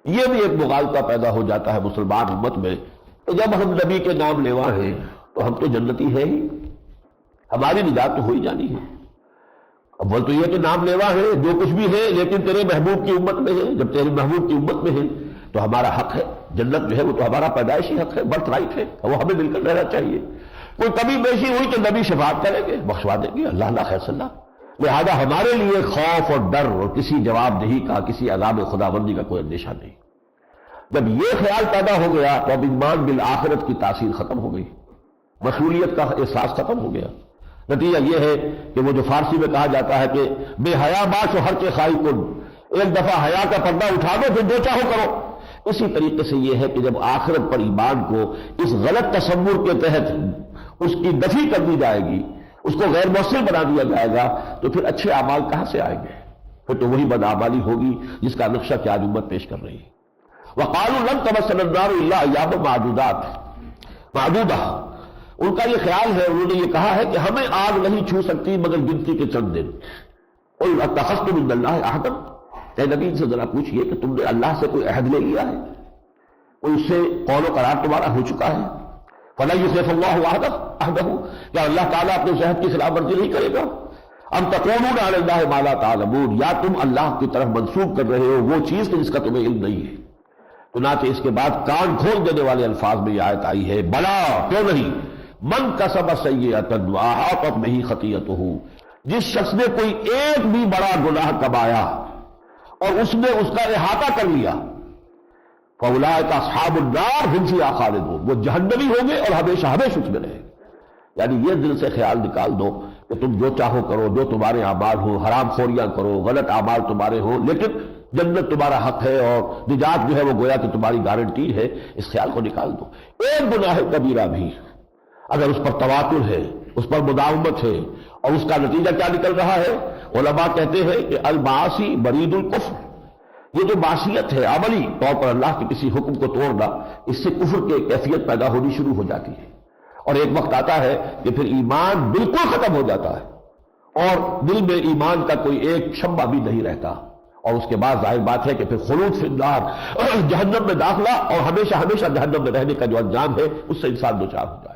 یہ بھی ایک مغالطہ پیدا ہو جاتا ہے مسلمان امت میں کہ جب ہم نبی کے نام لیوا ہیں تو ہم تو جنتی ہے ہی، ہماری نجات تو ہو ہی جانی ہے۔ اول تو یہ کہ نام لیوا ہے جو کچھ بھی ہے، لیکن تیرے محبوب کی امت میں ہے، جب تیرے محبوب کی امت میں ہے تو ہمارا حق ہے، جنت جو ہے وہ تو ہمارا پیدائشی حق ہے، برتھ رائٹ ہے، وہ ہمیں مل کر رہنا چاہیے۔ کوئی کمی بیشی ہوئی تو نبی شفاعت کریں گے، بخشوا دیں گے، اللہ لا خیر صلی اللہ۔ لہذا ہمارے لیے خوف اور ڈر اور کسی جواب دہی کا، کسی عذاب خداوندی کا کوئی اندیشہ نہیں۔ جب یہ خیال پیدا ہو گیا تو اب ایمان بالآخرت کی تاثیر ختم ہو گئی، مسئولیت کا احساس ختم ہو گیا۔ نتیجہ یہ ہے کہ وہ جو فارسی میں کہا جاتا ہے کہ بے حیا باش و ہر کے خائی کن، ایک دفعہ حیا کا پردہ اٹھا دو پھر جو چاہو کرو۔ اسی طریقے سے یہ ہے کہ جب آخرت پر ایمان کو اس غلط تصور کے تحت اس کی نفی کر دی جائے گی، اس کو غیر مؤثر بنا دیا جائے گا، تو پھر اچھے اعمال کہاں سے آئیں گے؟ پھر تو وہی بدعمالی ہوگی جس کا نقشہ کہ آج امت پیش کر رہی ہے۔ وَقَالُوا لَن تَمَسَّنَا النَّارُ إِلَّا أَيَّامًا معدودہ، ان کا یہ خیال ہے، انہوں نے یہ کہا ہے کہ ہمیں آگ نہیں چھو سکتی مگر گنتی کے چند دن۔ قُلْ أَتَّخَذْتُم مِّنَ اللَّهِ عَهْدًا، اے نبی سے ذرا پوچھئے کہ تم نے اللہ سے کوئی عہد لے لیا ہے، کوئی اس سے قول و قرار تمہارا ہو چکا ہے؟ فَلَن يُخْلِفَ اللَّهُ عَهْدَهُ، کیا اللہ تعالیٰ اپنے عہد کی خلاف ورزی نہیں کرے گا؟ ام تقولون علی اللہ ما لا تعلمون، یا تم اللہ کی طرف منسوب کر رہے ہو وہ چیز کہ جس کا تمہیں علم نہیں ہے۔ چنانچہ اس کے بعد کان کھول دینے والے الفاظ میں یہ آیت آئی ہے، بلا کیوں نہیں، من کسب سیئۃ واحاطت بہ خطیئتہ، جس شخص نے کوئی ایک بھی بڑا گناہ کمایا اور اس نے اس کا احاطہ کر لیا، فاولئک اصحاب النار هم فیہا خالدون، وہ جہنمی ہوں گے اور ہمیشہ ہمیشہ اس میں رہیں گے۔ یعنی یہ دل سے خیال نکال دو کہ تم جو چاہو کرو، جو تمہارے اعمال ہو، حرام خوریاں کرو، غلط اعمال تمہارے ہو، لیکن جنت تمہارا حق ہے اور نجات جو ہے وہ گویا کہ تمہاری گارنٹی ہے۔ اس خیال کو نکال دو۔ ایک گناہ کبیرہ بھی اگر اس پر تواتر ہے، اس پر مداومت ہے، اور اس کا نتیجہ کیا نکل رہا ہے، علماء کہتے ہیں کہ المعاصی برید الکفر، یہ جو معصیت ہے عملی طور پر اللہ کے کسی حکم کو توڑنا، اس سے کفر کی کیفیت پیدا ہونی شروع ہو جاتی ہے، اور ایک وقت آتا ہے کہ پھر ایمان بالکل ختم ہو جاتا ہے اور دل میں ایمان کا کوئی ایک شمع بھی نہیں رہتا، اور اس کے بعد ظاہر بات ہے کہ پھر خلود فی النار، جہنم میں داخلہ اور ہمیشہ ہمیشہ جہنم میں رہنے کا جو انجام ہے اس سے انسان دوچار ہو جائے۔